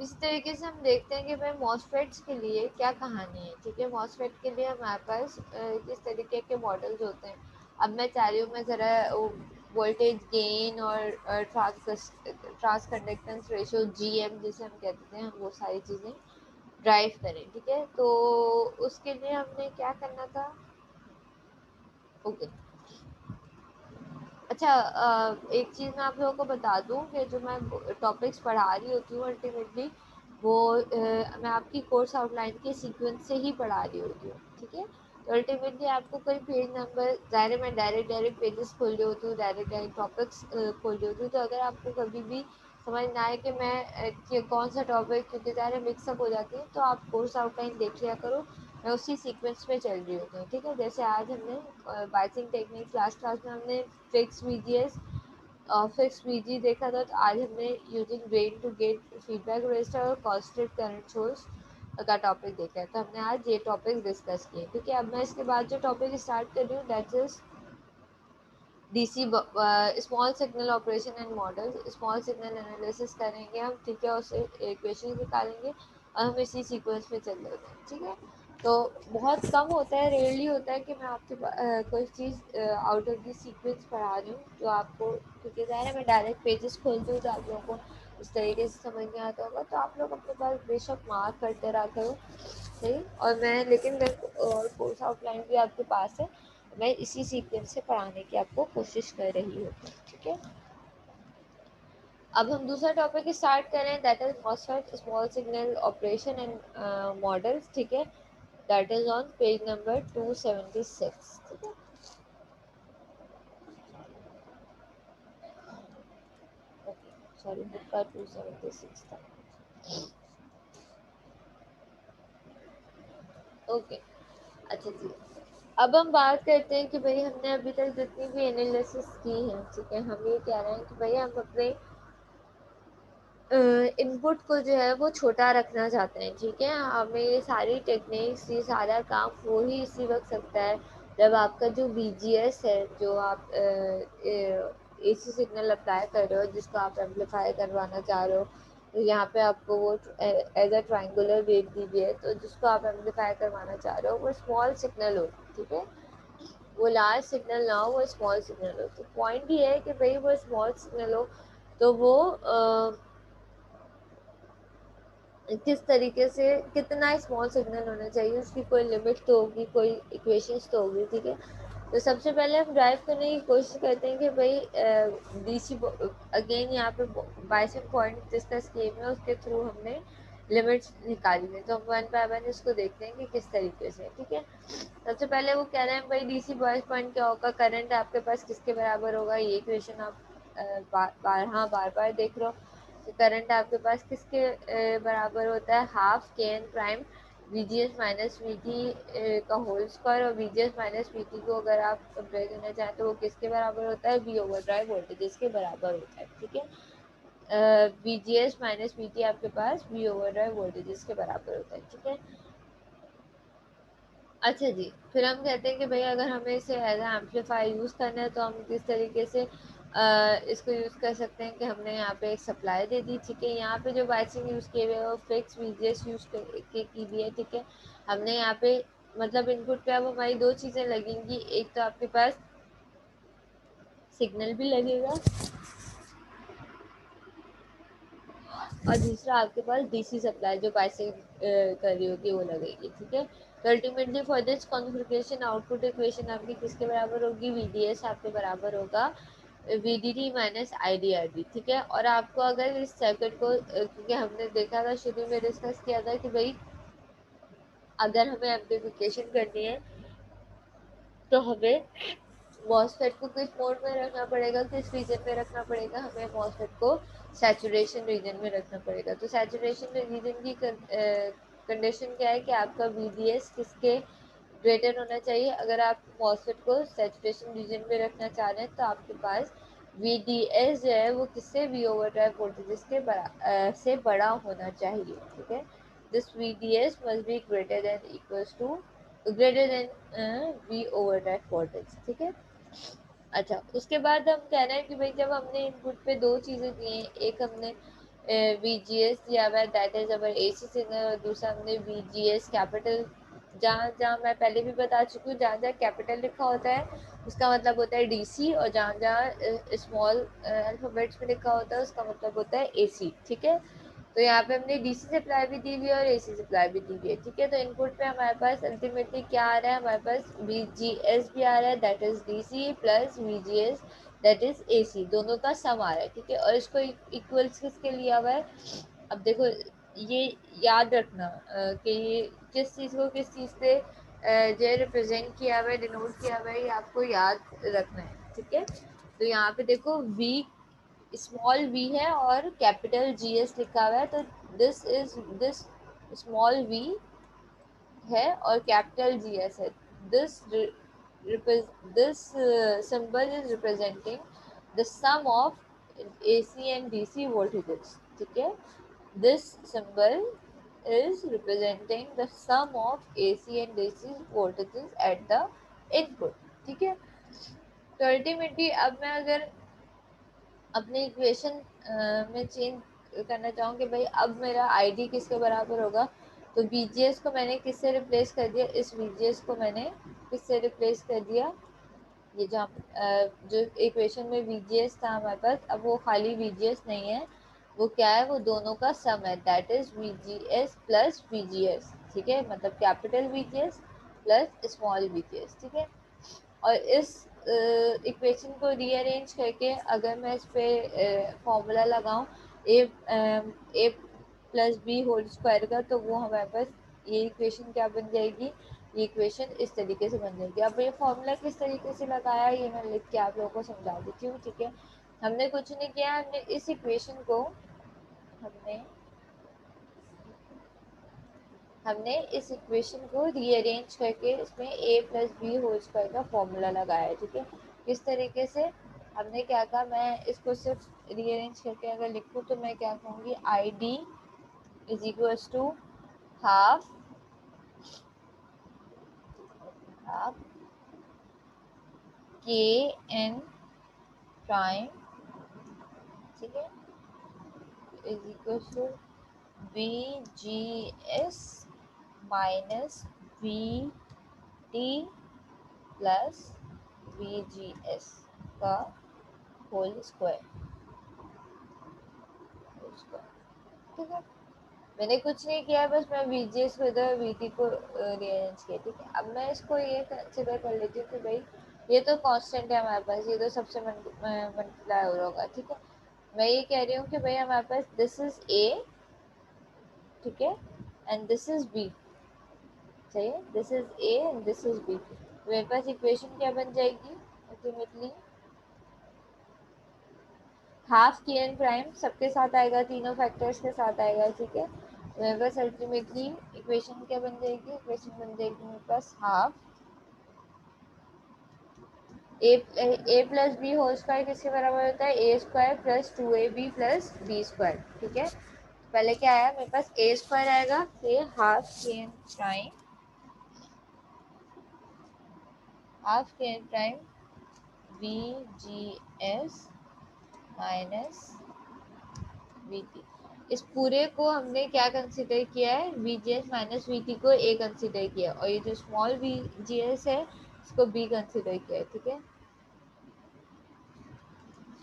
इसी तरीके से हम देखते हैं कि भाई मॉसफेट्स के लिए क्या कहानी है, ठीक है। मॉसफेट के लिए हमारे पास किस तरीके के मॉडल्स होते हैं। अब मैं चाह रही हूँ मैं ज़रा वोल्टेज गेन और ट्रांस कंडक्टेंस रेशियो जीएम जिसे हम कहते हैं, हम वो सारी चीज़ें ड्राइव करें, ठीक है। तो उसके लिए हमने क्या करना था, ओके। अच्छा, एक चीज़ मैं आप लोगों को बता दूं कि जो मैं टॉपिक्स पढ़ा रही होती हूँ अल्टीमेटली, वो मैं आपकी कोर्स आउटलाइन के सीक्वेंस से ही पढ़ा रही होती हूँ, ठीक है। तो अल्टीमेटली आपको कोई पेज नंबर, ज़ाहिर मैं डायरेक्ट पेजेस खोल रही होती हूँ, डायरेक्ट टॉपिक्स खोल रही होती हूँ। तो अगर आपको कभी भी समझ ना आए कि मैं कि कौन सा टॉपिक, क्योंकि ज़ाहिर मिक्सअप हो जाती है, तो आप कोर्स आउटलाइन देख लिया करो, मैं उसी सीक्वेंस में चल रही होती हूँ, ठीक है। जैसे आज हमने बाइसिंग टेक्निक लास्ट क्लास में हमने फिक्स वीजीएस और फिक्स वीजी देखा था, तो आज हमने using drain to gate feedback register और कांस्टेंट करंट सोर्स का टॉपिक देखा है। तो हमने आज ये टॉपिक डिस्कस किए, ठीक है। अब मैं इसके बाद जो टॉपिक स्टार्ट कर रही हूँ, that is DC small signal operation and model. Small signal analysis करेंगे हम, ठीक है, उससे इक्वेशन निकालेंगे, और हम इसी सीक्वेंस में चल रहे हैं, ठीक है। तो बहुत कम होता है, रेयरली होता है कि मैं आपके कोई चीज़ आउट ऑफ दी सीक्वेंस पढ़ा रही हूँ जो आपको, क्योंकि ज़ाहिर है मैं डायरेक्ट पेजेस खोलती हूँ तो आप लोगों को इस तरीके से समझ में आता होगा। तो आप लोग अपने पास बेशक मार्क करते रहा करो, सही। और मैं, लेकिन मैं कोर्स आउटलाइन भी आपके पास है, मैं इसी सीक्वेंस से पढ़ाने की आपको कोशिश कर रही हूँ, ठीक है। अब हम दूसरा टॉपिक स्टार्ट करें, that is MOSFET small signal operation and models, ठीक है। That is on page number 276, ठीक है। ओके, सॉरी, बुक का 276 था, ओके। अच्छा जी, अब हम बात करते हैं कि भाई हमने अभी तक जितनी भी एनालिसिस की है, ठीक है, हम ये कह रहे हैं कि भाई हम अपने इनपुट को जो है वो छोटा रखना चाहते हैं, ठीक है। हमें ये सारी टेक्निक्स, ये सारा काम वो ही इसी वक्त सकता है जब आपका जो VGS है, जो आप AC सिग्नल अप्लाई कर रहे हो, जिसको आप एम्पलीफाई करवाना चाह रहे हो, तो यहाँ पे आपको वो एज अ ट्राइंगुलर वेव दी हुई है, तो जिसको आप एम्पलीफाई करवाना चाह रहे हो वो स्मॉल सिग्नल हो, ठीक है। वो लार्ज सिग्नल ना हो, वो स्मॉल सिग्नल हो। तो पॉइंट ये है कि भाई वो स्मॉल सिग्नल हो तो वो किस तरीके से, कितना स्मॉल सिग्नल होना चाहिए, उसकी कोई लिमिट तो होगी, कोई इक्वेशंस तो होगी, ठीक है। तो सबसे पहले हम ड्राइव करने की कोशिश करते हैं कि भाई DC, अगेन यहाँ पे बाइसिंग पॉइंट जिसका स्कीम है उसके थ्रू हमने लिमिट्स निकाली है, तो हम वन बाय वन इसको देखते हैं कि किस तरीके से, ठीक है। सबसे पहले वो कह रहे हैं भाई DC बॉयस पॉइंट क्या होगा, करंट आपके पास किसके बराबर होगा, ये इक्वेशन आप बार बार देख रहे हो। तो करंट आपके पास किसके बराबर होता है, half KN prime VGS minus VT का होल स्क्वायर, और VGS माइनस VT को अगर आप कंपेयर करना चाहें तो वो किसके बराबर होता है, V ओवर ड्राइव वोल्टेज के बराबर होता है, ठीक है। VGS माइनस VT आपके पास V ओवर ड्राइव वोल्टेज के बराबर होता है, ठीक है। अच्छा जी, फिर हम कहते हैं कि भाई अगर हमें इसे एज ए एम्पलीफायर यूज़ करना है तो हम किस तरीके से इसको यूज़ कर सकते हैं कि हमने यहाँ पे एक सप्लाई दे दी, ठीक है। यहाँ पे जो बाइसिंग यूज़ किए हुए हैं वो फिक्स VGS यूज़ की हुई है, ठीक है। हमने यहाँ पे मतलब इनपुट पे अब हमारी दो चीज़ें लगेंगी, एक तो आपके पास सिग्नल भी लगेगा और दूसरा आपके पास DC सप्लाई जो बाइसिंग कर रही होगी वो लगेगी, ठीक है। तो ultimately for this configuration output equation आपकी किसके बराबर होगी, VDS आपके बराबर होगा VDD माइनस IDRD, ठीक है। और आपको अगर इस सर्किट को क्योंकि हमने देखा था, शुरू में डिस्कस किया था कि भाई अगर हमें एम्प्लीफिकेशन करनी है तो हमें मॉसफेट को किस मोड में रखना पड़ेगा, किस रीजन में रखना पड़ेगा, हमें मॉसफेट को सैचुरेशन रीजन में रखना पड़ेगा। तो सैचुरेशन रीजन की कंडीशन क्या है कि आपका VDS किसके ग्रेटर होना चाहिए, अगर आप मॉसफेट को सैचुरेशन रीजन में रखना चाह रहे हैं तो आपके पास VDS जो है वो किससे, V ओवर ड्राइव वोल्टेज के से बड़ा होना चाहिए, ठीक है। This VDS must be greater than equals to, greater than V over drive voltage, ठीक है। अच्छा, उसके बाद हम कह रहे हैं कि भाई जब हमने इनपुट पे दो चीज़ें दी हैं, एक हमने VGS दिया हुआ है that is our AC signal, और दूसरा हमने VGS कैपिटल, जहाँ जहाँ मैं पहले भी बता चुकी हूँ, जहाँ जहाँ कैपिटल लिखा होता है उसका मतलब होता है DC, और जहाँ जहाँ स्मॉल अल्फ़ाबेट्स में लिखा होता है उसका मतलब होता है AC, ठीक है। तो यहाँ पे हमने DC सप्लाई भी दी हुई है और AC सप्लाई भी दी हुई है, ठीक है। तो इनपुट पे हमारे पास अल्टीमेटली क्या आ रहा है, हमारे पास VGS भी आ रहा है that is DC plus VGS that is AC, दोनों का सम आ रहा है, ठीक है। और इसको इक्वल्स किसके लिया हुआ है, अब देखो ये याद रखना कि ये किस चीज़ को किस चीज़ से जो रिप्रेजेंट किया हुआ है, डिनोट किया हुआ है, ये आपको याद रखना है, ठीक है। तो यहाँ पे देखो V स्मॉल v है और कैपिटल GS लिखा हुआ है, तो दिस स्मॉल v है और कैपिटल GS है। This this symbol is representing the sum of AC and DC voltages, ठीक है। This symbol is representing the sum of AC and DC voltages at the input, ठीक है। तो ultimately अब मैं अगर अपने इक्वेशन में चेंज करना चाहूँ कि भाई अब मेरा ID किसके बराबर होगा, तो VGS को मैंने किससे रिप्लेस कर दिया, इस VGS को मैंने किससे रिप्लेस कर दिया, ये जो इक्वेशन में VGS था हमारे पास, अब वो खाली VGS नहीं है, वो क्या है, वो दोनों का सम है that is VGS plus VGS, ठीक है। मतलब capital VGS plus small VGS, ठीक है। और इस इक्वेशन को रीअरेंज करके अगर मैं इस पे फॉर्मूला लगाऊं ए प्लस बी होल स्क्वायर का, तो वो हमारे पास ये इक्वेशन क्या बन जाएगी, ये इक्वेशन इस तरीके से बन जाएगी। अब ये फॉर्मूला किस तरीके से लगाया ये मैं लिख के आप लोगों को समझा देती हूँ, ठीक है। हमने कुछ नहीं किया, हमने इस इक्वेशन को हमने हमने इस इक्वेशन को रीअरेंज करके इसमें a plus B whole square का फॉर्मूला लगाया, ठीक है। इस तरीके से हमने क्या कहा, मैं इसको सिर्फ रीअरेंज करके अगर लिखूँ तो मैं क्या कहूँगी, I D is equals to half half K N prime, ठीक है, is equals to V G S minus V T plus V G S का होल स्क्वायर, ठीक है। मैंने कुछ नहीं किया, बस मैं VGS को इधर VT को रीअरेंज किया, ठीक है। अब मैं इसको ये कंसिडर कर लेती हूँ कि भाई ये तो कांस्टेंट है हमारे पास, ये तो सबसे मल्टीप्लाई हो रहा होगा, ठीक है। मैं ये कह रही हूँ कि भाई हमारे पास दिस इज A, ठीक है, एंड दिस इज B, सही है, this is A and this is B। मेरे पास इक्वेशन क्या बन जाएगी ultimately, half K N prime सबके साथ आएगा, तीनों फैक्टर्स के साथ आएगा, ठीक है। मेरे पास अल्टीमेटली इक्वेशन क्या बन जाएगी, इक्वेशन बन जाएगी मेरे पास half a plus B whole square किसके बराबर होता है, a square plus 2ab plus b square, ठीक है। पहले क्या आया मेरे पास, ए स्क्वायर आएगा, फिर half K N prime, half K N prime V G S minus V T. इस पूरे को हमने क्या कंसिडर किया है, V G S minus V T को ए कंसिडर किया, और ये जो स्मॉल वी जी एस है इसको बी कंसिडर किया है, ठीक है।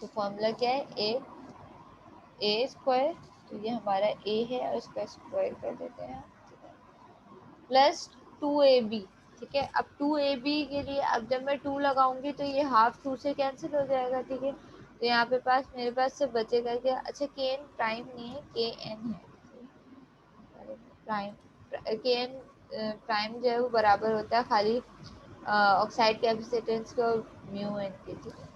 तो फॉर्मूला क्या है, ए स्क्वायर, तो ये हमारा ए है और इसका स्क्वायर कर देते हैं, प्लस 2ab, ठीक है। अब 2ab के लिए अब जब मैं 2 लगाऊंगी तो ये हाफ 2 से कैंसिल हो जाएगा, ठीक है। तो यहाँ पे पास मेरे पास से बचेगा क्या, अच्छा के एन प्राइम नहीं है, के एन है प्राइम, के एन प्राइम जो है वो बराबर होता है खाली ऑक्साइड कैपेसिटेंस के और म्यू एन के, ठीक है।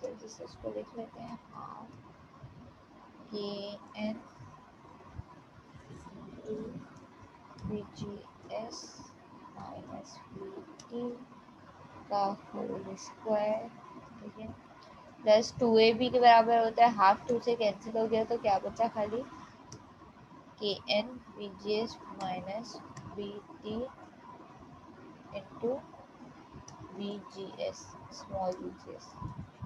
जल्दी से इसको लिख लेते हैं, half K N V G S minus V T का होल स्क्वायर, ठीक है, प्लस 2ab के बराबर होता है, हाफ 2 से कैंसिल हो गया तो क्या बचा खाली, K N V G S minus V T into V G S, small V G S,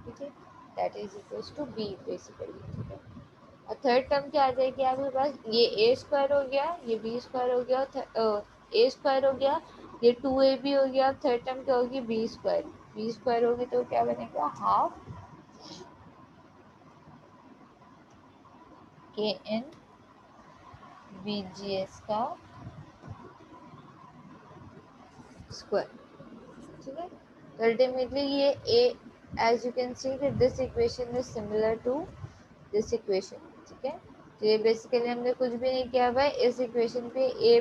ठीक है, that is equals to be basically, ठीक है। और थर्ड टर्म क्या आ जाएगी आपके पास, ये ए स्क्वायर हो गया, ये बी स्क्वायर हो गया, ए स्क्वायर हो गया, ये 2ab हो गया, थर्ड टर्म क्या होगी, बी स्क्वायर होगी तो क्या बनेगा, half K N V G S का स्क्वायर, ठीक है। अल्टीमेटली ये ए, as you can see this equation is similar to this equation, ठीक है। तो ये बेसिकली हमने कुछ भी नहीं किया हुआ है, इस इक्वेशन पे ए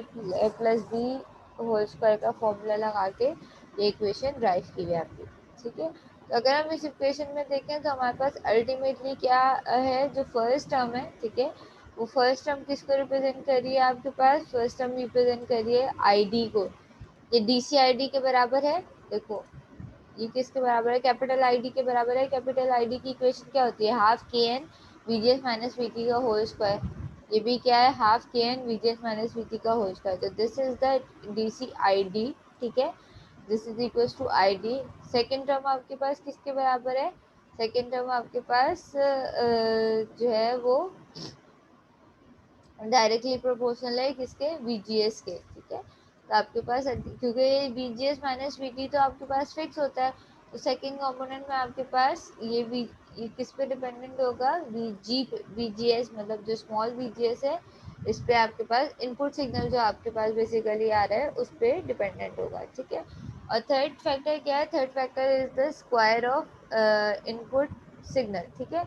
प्लस बी होल स्क्वायर का फॉर्मूला लगा के ये इक्वेशन राइट की हुई आपकी, ठीक है। तो अगर हम इस इक्वेशन में देखें तो हमारे पास अल्टीमेटली क्या है, जो फर्स्ट टर्म है, ठीक है, वो फर्स्ट टर्म किसको रिप्रेजेंट कर रही है, आपके पास फर्स्ट टर्म रिप्रेजेंट कर रही है आई डी को, ये डी सी आई डी के बराबर है, देखो ये किसके बराबर है, कैपिटल आईडी के बराबर है। कैपिटल आईडी की इक्वेशन क्या होती है, half K N VGS minus VT का होल स्क्वायर, ये भी क्या है, half K N VGS minus VT का होल स्क्वायर, तो this is the DC ID, ठीक है, this is equal to ID. Second term आपके पास किसके बराबर है, सेकेंड टर्म आपके पास जो है वो डायरेक्टली प्रोपोर्शनल है किसके, वीजीएस के, ठीक है। तो आपके पास क्योंकि वीजीएस माइनस वीटी तो आपके पास फिक्स होता है, तो सेकंड कंपोनेंट में आपके पास ये किस पे डिपेंडेंट होगा, वीजीएस, मतलब जो स्मॉल वीजीएस है इस पे आपके पास इनपुट सिग्नल जो आपके पास बेसिकली आ रहा है उस पर डिपेंडेंट होगा, ठीक है। और थर्ड फैक्टर क्या है, third factor is the square of input signal, ठीक है।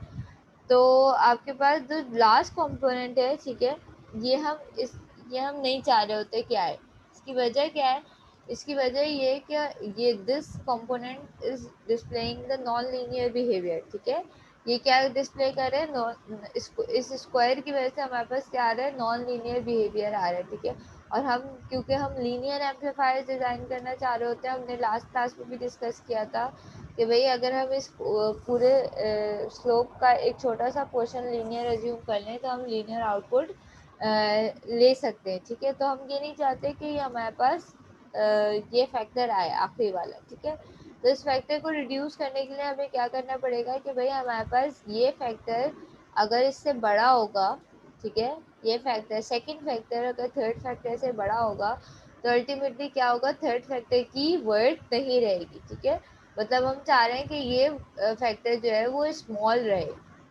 तो आपके पास जो लास्ट कंपोनेंट है, ठीक है, ये हम इस ये हम नहीं चाह रहे होते, क्या है इसकी वजह क्या है, इसकी वजह ये है कि ये this component is displaying the non linear behaviour, ठीक है। ये क्या डिस्प्ले कर रहे हैं, इस स्क्वायर की वजह से हमारे पास क्या आ रहा है, नॉन लीनियर बिहेवियर आ रहा है, ठीक है। और हम क्योंकि हम लीनियर एम्पलीफायर डिज़ाइन करना चाह रहे होते हैं, हमने लास्ट क्लास में भी डिस्कस किया था कि भाई अगर हम इस पूरे स्लोप का एक छोटा सा पोर्शन लीनियर एज्यूम कर लें तो हम लीनियर आउटपुट ले सकते हैं, ठीक है। तो हम ये नहीं चाहते कि हमारे पास ये फैक्टर आए आखिरी वाला, ठीक है। तो इस फैक्टर को रिड्यूस करने के लिए हमें क्या करना पड़ेगा कि भाई हमारे पास ये फैक्टर अगर इससे बड़ा होगा, ठीक है, ये फैक्टर सेकंड फैक्टर अगर थर्ड फैक्टर से बड़ा होगा तो अल्टीमेटली क्या होगा, थर्ड फैक्टर की वर्थ नहीं रहेगी, ठीक है। मतलब हम चाह रहे हैं कि ये फैक्टर जो है वो स्मॉल रहे,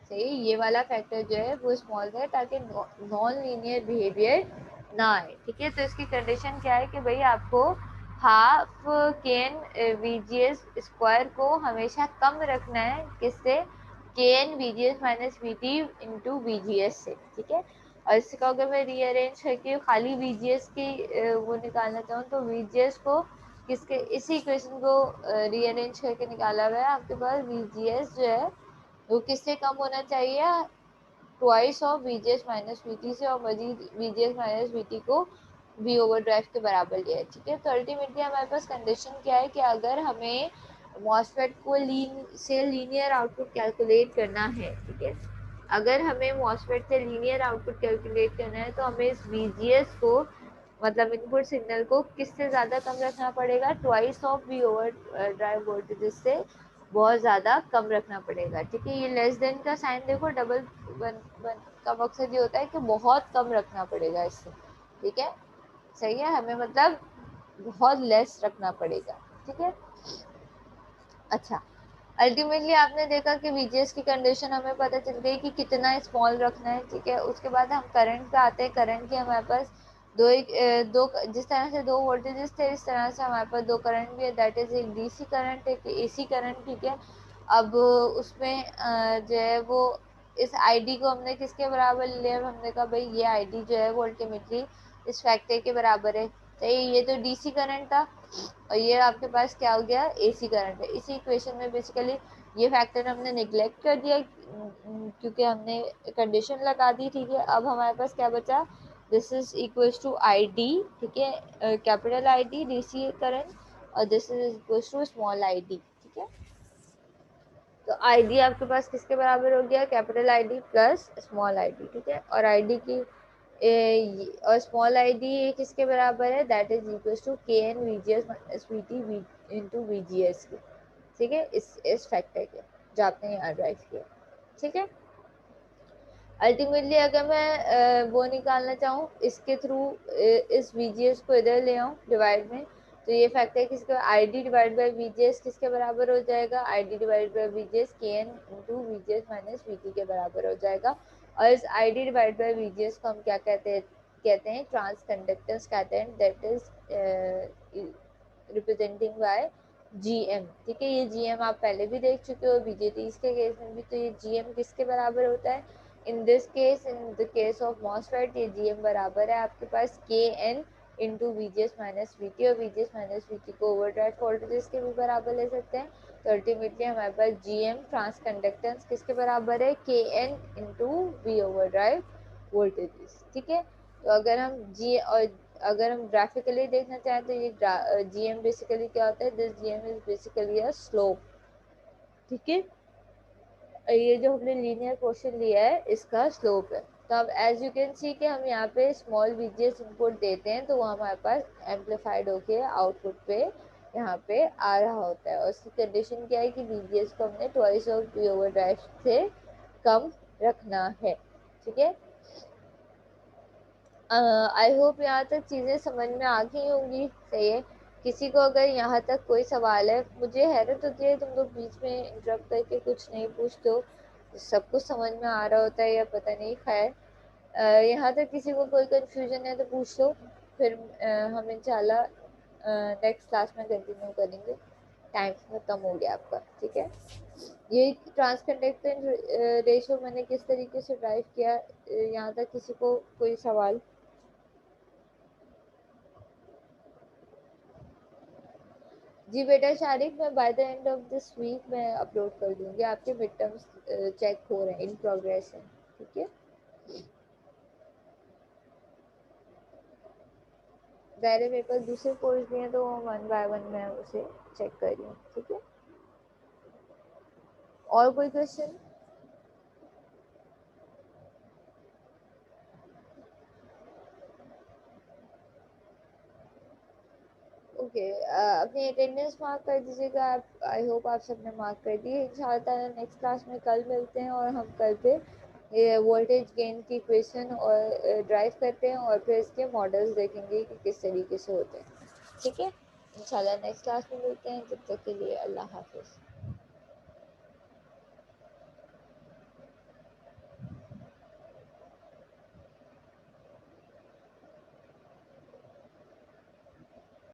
सही, ये वाला फैक्टर जो है वो स्मॉल रहे ताकि नॉन लीनियर बिहेवियर ना आए, ठीक है। तो इसकी कंडीशन क्या है कि भाई आपको हाफ केन वीजीएस स्क्वायर को हमेशा कम रखना है, किससे, K N V G S minus V T into V G S से, ठीक है। और इसका अगर मैं रीअरेंज करके खाली वी जी एस की वो निकालना चाहूँ तो वी जी एस को किसके, इसी इक्वेशन को रीअरेंज करके निकाला हुआ है आपके पास, वी जी एस जो है वो किससे कम होना चाहिए, twice of V G S minus V T से, और मजीद V G S minus V T को वी ओवर ड्राइव के बराबर लिया है, ठीक है। तो अल्टीमेटली हमारे पास कंडीशन क्या है कि अगर हमें मॉसफेट को लीनियर आउटपुट कैलकुलेट करना है, ठीक है, अगर हमें मॉसफेट से लीनियर आउटपुट कैलकुलेट करना है तो हमें इस वीजीएस को, मतलब इनपुट सिग्नल को किससे ज़्यादा कम रखना पड़ेगा, twice of V over drive voltage से बहुत ज़्यादा कम रखना पड़ेगा, ठीक है। ये लेस देन का साइन देखो, डबल वन वन का मकसद ये होता है कि बहुत कम रखना पड़ेगा इससे, ठीक है, सही है, हमें मतलब बहुत लेस रखना पड़ेगा, ठीक है। अच्छा, अल्टीमेटली आपने देखा कि वीजीएस की कंडीशन हमें पता चल गई कि कितना स्मॉल रखना है, ठीक है। उसके बाद हम करंट पे आते हैं, करंट की हमारे पास दो जिस तरह से दो वोल्टेजेस थे इस तरह से हमारे पास दो करंट भी है, दैट इज एक डीसी करंट एक एसी करंट, ठीक है। अब उसमें जो है वो इस आईडी को हमने किसके बराबर लिया, हमने कहा भाई ये आईडी जो है वो अल्टीमेटली इस फैक्टर के बराबर है, सही। ये तो डीसी करंट था और ये आपके पास क्या हो गया, एसी करंट है। इसी इक्वेशन में बेसिकली ये फैक्टर हमने निगलेक्ट कर दिया क्योंकि हमने कंडीशन लगा दी, ठीक है। अब हमारे पास क्या बचा, this is equals to I D, ठीक है, capital I D DC current, और this is equals to small I D, ठीक है। तो आई डी आपके पास किसके बराबर हो गया, capital I D plus small I D, ठीक है। और आई डी की और स्मॉल आई डी किसके बराबर है, that is equal to K N V G S minus V T into V G S की, ठीक है, इस फैक्टर के जो आपने यहाँ ड्राइव किया, ठीक है। अल्टीमेटली अगर मैं वो निकालना चाहूँ इसके थ्रू, इस वी जी एस को इधर ले आऊँ डिवाइड में, तो ये फैक्टर किसके, I D divide by V G S किसके बराबर हो जाएगा, I D divide by V G S K N into V G S minus V T के बराबर हो जाएगा। और इस I D divide by V G S को हम क्या कहते हैं ट्रांस कंडक्टेंस कहते हैं, that is representing by GM, ठीक है। ये जीएम आप पहले भी देख चुके हो बीजेटीज के केस में भी, तो ये जीएम किसके बराबर होता है, in this case, in the case of MOSFET ये जीएम बराबर है आपके पास K N into V G S minus V T, और V G S minus V T को ओवरड्राइव वोल्टेजेस के भी बराबर ले सकते हैं। तो अल्टीमेटली हमारे पास जीएम ट्रांस कंडक्टेंस किसके बराबर है, K N into V overdrive voltages, ठीक है। तो अगर हम जी और अगर हम ग्राफिकली देखना चाहें तो ये जीएम बेसिकली क्या होता है, this GM is basically a slope, ठीक है। ये जो हमने लीनियर पोर्शन लिया है इसका स्लोप है। तो अब एज यू कैन सी कि हम यहाँ पे स्मॉल वीजीएस इनपुट देते हैं तो वो हमारे पास एम्पलीफाइड होके आउटपुट पे यहाँ पे आ रहा होता है, और उसकी कंडीशन क्या है कि वीजीएस को हमने twice of V over drive से कम रखना है, ठीक है। आई होप यहाँ तक चीज़ें समझ में आ गई होंगी, सही है। किसी को अगर यहाँ तक कोई सवाल है, मुझे हैरत होती है तुम लोग बीच में इंटरप्ट करके कुछ नहीं पूछते हो, सब कुछ समझ में आ रहा होता है या पता नहीं, खैर यहाँ तक किसी को कोई कंफ्यूजन है तो पूछ लो, फिर हम इंशाल्लाह नेक्स्ट क्लास में कंटिन्यू करेंगे, टाइम खत्म हो गया आपका, ठीक है। ये ट्रांस कंडक्टेंस रेशो मैंने किस तरीके से ड्राइव किया, यहाँ तक किसी को कोई सवाल। जी बेटा शारिक, मैं by the end of this week मैं अपलोड कर दूंगी, आपके मिड टर्म्स चेक हो रहे हैं, इन प्रोग्रेस है, ठीक है। दायरे मेरे पास दूसरे कोर्स भी हैं तो वन बाय वन मैं उसे चेक कर रही हूँ, ठीक है। और कोई क्वेश्चन? ओके, अपनी अटेंडेंस मार्क कर दीजिएगा आप, आई होप आप सबने मार्क कर दी है। इंशाल्लाह नेक्स्ट क्लास में कल मिलते हैं और हम कल पे ये वोल्टेज गेन की इक्वेशन और ड्राइव करते हैं और फिर इसके मॉडल्स देखेंगे कि किस तरीके से होते हैं, ठीक है। इंशाल्लाह नेक्स्ट क्लास में मिलते हैं, जब तक के लिए अल्लाह हाफिज़।